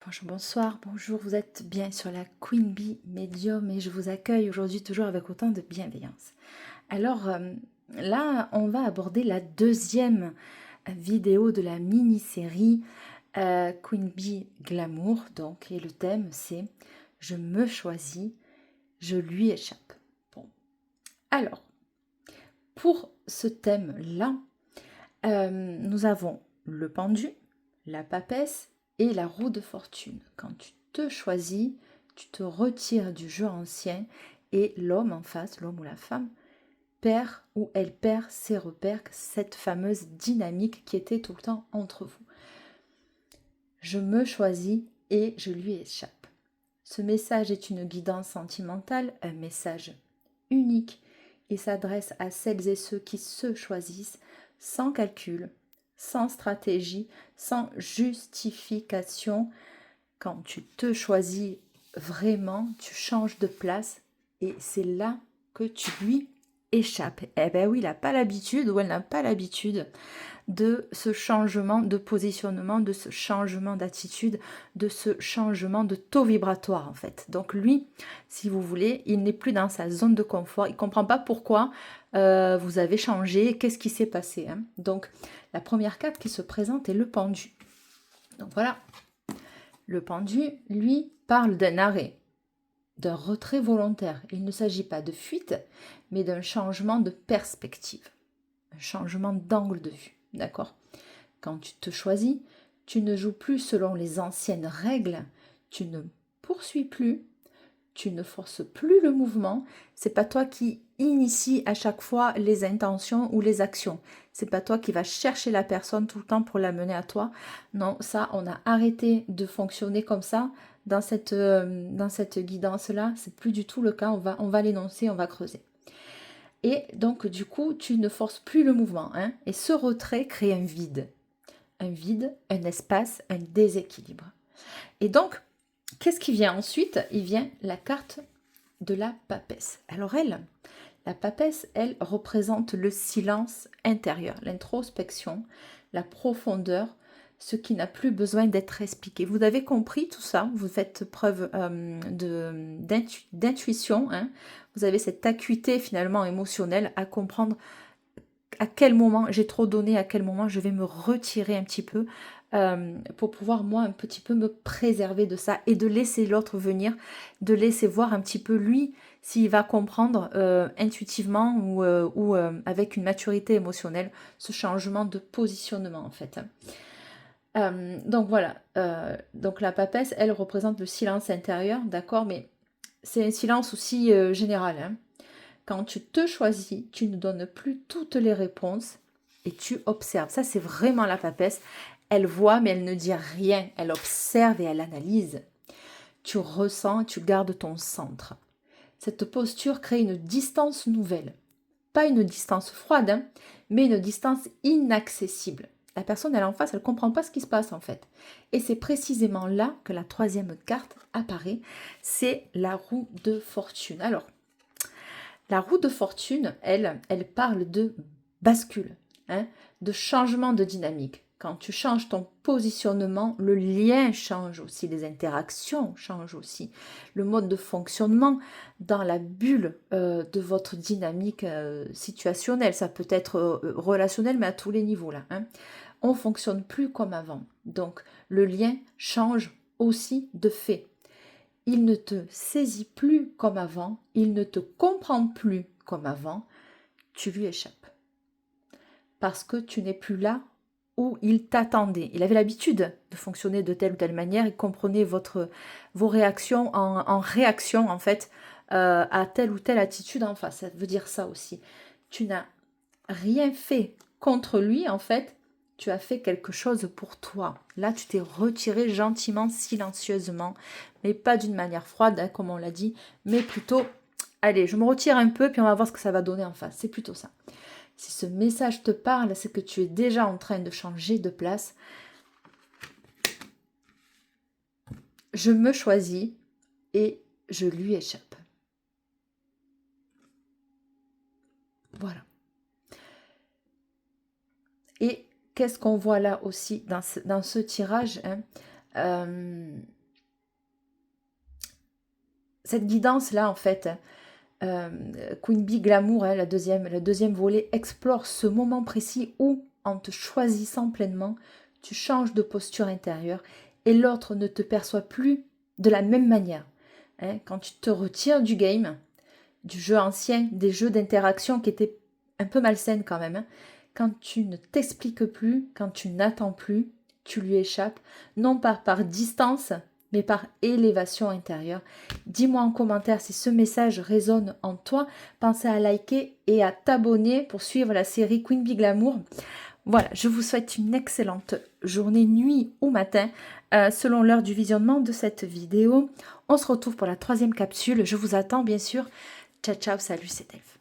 Bonjour, bonsoir, bonjour, vous êtes bien sur la Queen Bee Medium et je vous accueille aujourd'hui toujours avec autant de bienveillance. Alors là, on va aborder la deuxième vidéo de la mini-série Queen Bee Glamour. Donc, et le thème c'est « Je me choisis, je lui échappe ». Bon, alors, pour ce thème-là, nous avons le pendu, la papesse et la roue de fortune. Quand tu te choisis, tu te retires du jeu ancien et l'homme en face, l'homme ou la femme, perd ou elle perd ses repères, cette fameuse dynamique qui était tout le temps entre vous. Je me choisis et je lui échappe. Ce message est une guidance sentimentale, un message unique et s'adresse à celles et ceux qui se choisissent sans calcul, sans stratégie, sans justification. Quand tu te choisis vraiment, tu changes de place et c'est là que tu lui échappes. Eh bien oui, il n'a pas l'habitude ou elle n'a pas l'habitude de ce changement de positionnement, de ce changement d'attitude, de ce changement de taux vibratoire en fait. Donc lui, si vous voulez, il n'est plus dans sa zone de confort, il ne comprend pas pourquoi vous avez changé, qu'est-ce qui s'est passé. Hein. Donc la première carte qui se présente est le pendu. Donc voilà, le pendu, lui, parle d'un arrêt, d'un retrait volontaire. Il ne s'agit pas de fuite, mais d'un changement de perspective, un changement d'angle de vue. D'accord ? Quand tu te choisis, tu ne joues plus selon les anciennes règles, tu ne poursuis plus, tu ne forces plus le mouvement. C'est pas toi qui initie à chaque fois les intentions ou les actions. C'est pas toi qui vas chercher la personne tout le temps pour la mener à toi. Non, ça, on a arrêté de fonctionner comme ça dans cette guidance-là. C'est plus du tout le cas. On va l'énoncer, on va creuser. Et donc, du coup, tu ne forces plus le mouvement. Hein, et ce retrait crée un vide, un espace, un déséquilibre. Et donc, qu'est-ce qui vient ensuite? Il vient la carte de la papesse. Alors la papesse, elle représente le silence intérieur, l'introspection, la profondeur, ce qui n'a plus besoin d'être expliqué. Vous avez compris tout ça, vous faites preuve d'intuition, hein. Vous avez cette acuité finalement émotionnelle à comprendre à quel moment j'ai trop donné, à quel moment je vais me retirer un petit peu pour pouvoir moi un petit peu me préserver de ça et de laisser l'autre venir, de laisser voir un petit peu lui s'il va comprendre intuitivement ou avec une maturité émotionnelle ce changement de positionnement en fait. Donc voilà, donc la papesse elle représente le silence intérieur, d'accord, mais c'est un silence aussi général, hein. Quand tu te choisis, tu ne donnes plus toutes les réponses et tu observes. Ça, c'est vraiment la papesse. Elle voit, mais elle ne dit rien. Elle observe et elle analyse. Tu ressens, tu gardes ton centre. Cette posture crée une distance nouvelle. Pas une distance froide, hein, mais une distance inaccessible. La personne, elle est en face, elle ne comprend pas ce qui se passe en fait. Et c'est précisément là que la troisième carte apparaît. C'est la roue de fortune. Alors, la roue de fortune, elle parle de bascule, hein, de changement de dynamique. Quand tu changes ton positionnement, le lien change aussi, les interactions changent aussi, le mode de fonctionnement dans la bulle de votre dynamique situationnelle. Ça peut être relationnel, mais à tous les niveaux là. Hein. On ne fonctionne plus comme avant. Donc, le lien change aussi de fait. Il ne te saisit plus comme avant, il ne te comprend plus comme avant, tu lui échappes. Parce que tu n'es plus là où il t'attendait. Il avait l'habitude de fonctionner de telle ou telle manière, il comprenait vos réactions en réaction en fait à telle ou telle attitude en face. Ça veut dire ça aussi. Tu n'as rien fait contre lui en fait, tu as fait quelque chose pour toi. Là, tu t'es retiré gentiment, silencieusement, mais pas d'une manière froide, hein, comme on l'a dit, mais plutôt, allez, je me retire un peu, puis on va voir ce que ça va donner en face. C'est plutôt ça. Si ce message te parle, c'est que tu es déjà en train de changer de place. Je me choisis et je lui échappe. Voilà. Et qu'est-ce qu'on voit là aussi dans ce tirage, hein, cette guidance-là, en fait, Queen Bee Glamour, hein, le deuxième volet, explore ce moment précis où, en te choisissant pleinement, tu changes de posture intérieure et l'autre ne te perçoit plus de la même manière. Hein, quand tu te retires du game, du jeu ancien, des jeux d'interaction qui étaient un peu malsaines quand même, hein, quand tu ne t'expliques plus, quand tu n'attends plus, tu lui échappes, non pas par distance, mais par élévation intérieure. Dis-moi en commentaire si ce message résonne en toi. Pensez à liker et à t'abonner pour suivre la série Queen Bee Glamour. Voilà, je vous souhaite une excellente journée, nuit ou matin, selon l'heure du visionnement de cette vidéo. On se retrouve pour la 3e capsule. Je vous attends bien sûr. Ciao, ciao, salut, c'est Delph.